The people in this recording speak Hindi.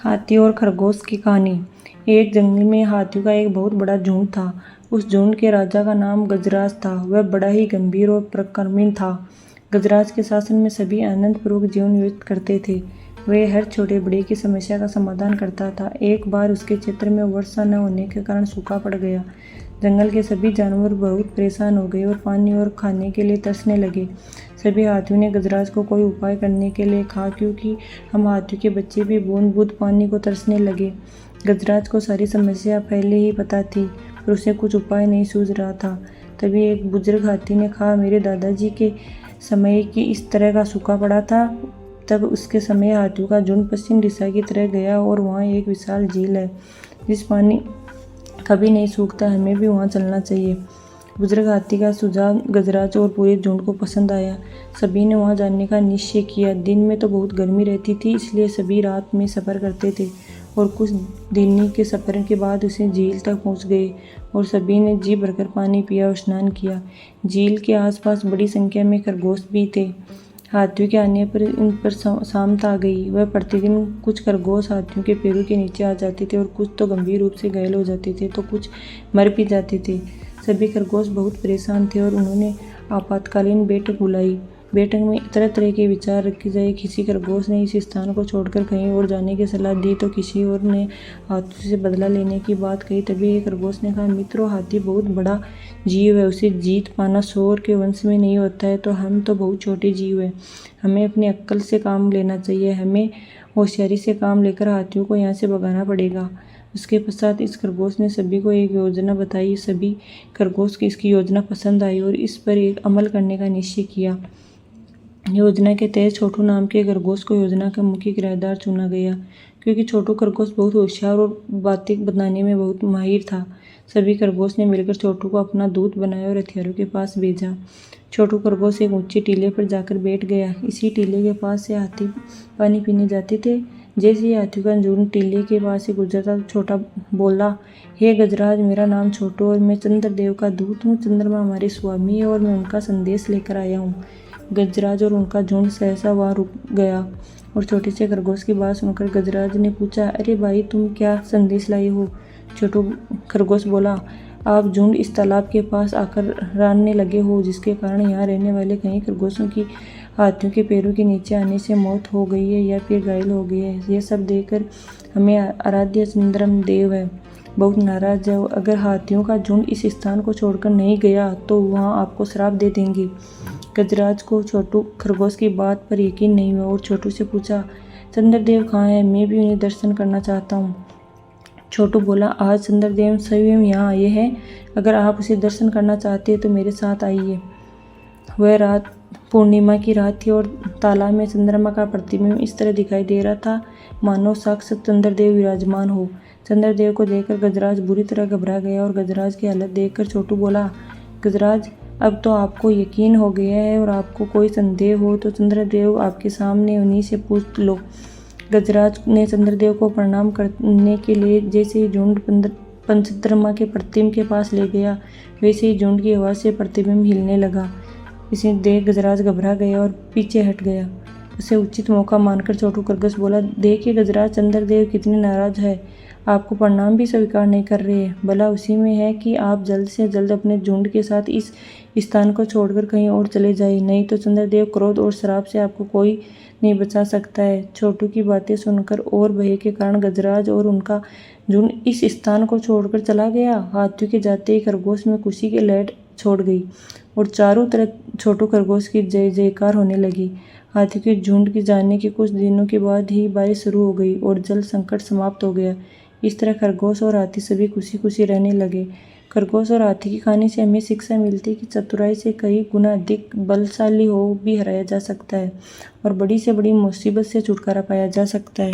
हाथी और खरगोश की कहानी। एक जंगल में हाथियों का एक बहुत बड़ा झुंड था। उस झुंड के राजा का नाम गजराज था। वह बड़ा ही गंभीर और प्रकृतिन था। गजराज के शासन में सभी आनंदपूर्वक जीवन व्यतीत करते थे। वह हर छोटे बड़े की समस्या का समाधान करता था। एक बार उसके क्षेत्र में वर्षा न होने के कारण सूखा पड़ गया। जंगल के सभी जानवर बहुत परेशान हो गए और पानी और खाने के लिए तरसने लगे। सभी हाथियों ने गजराज को कोई उपाय करने के लिए कहा, क्योंकि हम हाथियों के बच्चे भी बूंद बूंद पानी को तरसने लगे। गजराज को सारी समस्या पहले ही पता थी, पर उसे कुछ उपाय नहीं सूझ रहा था। तभी एक बुजुर्ग हाथी ने कहा, मेरे दादाजी के समय की इस तरह का सूखा पड़ा था। तब उसके समय हाथियों का झुंड पश्चिम दिशा की तरफ गया और वहाँ एक विशाल झील है जिस पानी कभी नहीं सूखता। हमें भी वहाँ चलना चाहिए। बुजुर्ग हाथी का सुझाव गजराज और पूरे झुंड को पसंद आया। सभी ने वहाँ जाने का निश्चय किया। दिन में तो बहुत गर्मी रहती थी, इसलिए सभी रात में सफ़र करते थे और कुछ दिन के सफ़र के बाद उसे झील तक पहुँच गए और सभी ने जी भरकर पानी पिया और स्नान किया। झील के आसपास बड़ी संख्या में खरगोश भी थे। हाथियों के आने पर इन पर शांत आ गई। वह प्रतिदिन कुछ खरगोश हाथियों के पैरों के नीचे आ जाते थे और कुछ तो गंभीर रूप से घायल हो जाते थे, तो कुछ मर भी जाते थे। सभी खरगोश बहुत परेशान थे और उन्होंने आपातकालीन बैठक बुलाई। बैठक में तरह तरह के विचार रखे गए। किसी खरगोश ने इस स्थान को छोड़कर कहीं और जाने की सलाह दी, तो किसी और ने हाथियों से बदला लेने की बात कही। तभी एक खरगोश ने कहा, मित्रों, हाथी बहुत बड़ा जीव है, उसे जीत पाना शोर के वंश में नहीं होता है, तो हम तो बहुत छोटे जीव हैं। हमें अपनी अक्ल से काम लेना चाहिए। हमें होशियारी से काम लेकर हाथियों को यहाँ से भगाना पड़ेगा। उसके पश्चात इस खरगोश ने सभी को एक योजना बताई। सभी खरगोश की इसकी योजना पसंद आई और इस पर एक अमल करने का निश्चय किया। योजना के तहत छोटू नाम के खरगोश को योजना का मुख्य किरदार चुना गया, क्योंकि छोटू खरगोश बहुत होशियार और बातें बताने में बहुत माहिर था। सभी खरगोश ने मिलकर छोटू को अपना दूत बनाया और हथियारों के पास भेजा। छोटू खरगोश एक ऊंचे टीले पर जाकर बैठ गया। इसी टीले के पास से हाथी पानी पीने जाते थे। जैसे ही हाथियों का झुंड टीले के पास से गुजरता, छोटा बोला, हे गजराज, मेरा नाम छोटू और मैं चंद्रदेव का दूत हूँ। चंद्रमा हमारे स्वामी है और मैं उनका संदेश लेकर आया हूँ। गजराज और उनका झुंड सहसा वहाँ रुक गया और छोटे से खरगोश की बात सुनकर गजराज ने पूछा, अरे भाई, तुम क्या संदेश लाए हो? छोटू खरगोश बोला, आप झुंड इस तालाब के पास आकर रानने लगे हो, जिसके कारण यहाँ रहने वाले कई खरगोशों की हाथियों के पैरों के नीचे आने से मौत हो गई है या फिर घायल हो गई है। यह सब देखकर हमें आराध्य चंद्रमदेव है बहुत नाराज है। अगर हाथियों का झुंड इस स्थान को छोड़कर नहीं गया तो वहाँ आपको श्राप दे देंगे। गजराज को छोटू खरगोश की बात पर यकीन नहीं हुआ और छोटू से पूछा, चंद्रदेव कहाँ है? मैं भी उन्हें दर्शन करना चाहता हूँ। छोटू बोला, आज चंद्रदेव स्वयं यहाँ आए हैं। अगर आप उसे दर्शन करना चाहते हैं तो मेरे साथ आइए। वह रात पूर्णिमा की रात थी और तालाब में चंद्रमा का प्रतिबिंब इस तरह दिखाई दे रहा था मानो साक्षात चंद्रदेव विराजमान हो। चंद्रदेव को देखकर गजराज बुरी तरह घबरा गया और गजराज की हालत देखकर छोटू बोला, गजराज, अब तो आपको यकीन हो गया है और आपको कोई संदेह हो तो चंद्रदेव आपके सामने, उन्हीं से पूछ लो। गजराज ने चंद्रदेव को प्रणाम करने के लिए जैसे ही झुंड पंचद्रमा के प्रतिबिंब के पास ले गया, वैसे ही झुंड की आवाज़ से प्रतिबिंब हिलने लगा। इसे देख गजराज घबरा गया और पीछे हट गया। उसे उचित मौका मानकर छोटू खरगोश बोला, देखिए गजराज, चंद्रदेव कितने नाराज है, आपको प्रणाम भी स्वीकार नहीं कर रहे हैं। भला उसी में है कि आप जल्द से जल्द अपने झुंड के साथ इस स्थान को छोड़कर कहीं और चले जाइए, नहीं तो चंद्रदेव क्रोध और श्राप से आपको कोई नहीं बचा सकता है। छोटू की बातें सुनकर और भय के कारण गजराज और उनका झुंड इस स्थान को छोड़कर चला गया। हाथियों के जाते ही खरगोश में खुशी की लहर छोड़ गई और चारों तरफ छोटू खरगोश की जय जयकार होने लगी। हाथियों के झुंड के जाने के कुछ दिनों के बाद ही बारिश शुरू हो गई और जल संकट समाप्त हो गया। इस तरह खरगोश और हाथी सभी खुशी खुशी रहने लगे। खरगोश और हाथी की कहानी से हमें शिक्षा मिलती है कि चतुराई से कई गुना अधिक बलशाली हो भी हराया जा सकता है और बड़ी से बड़ी मुसीबत से छुटकारा पाया जा सकता है।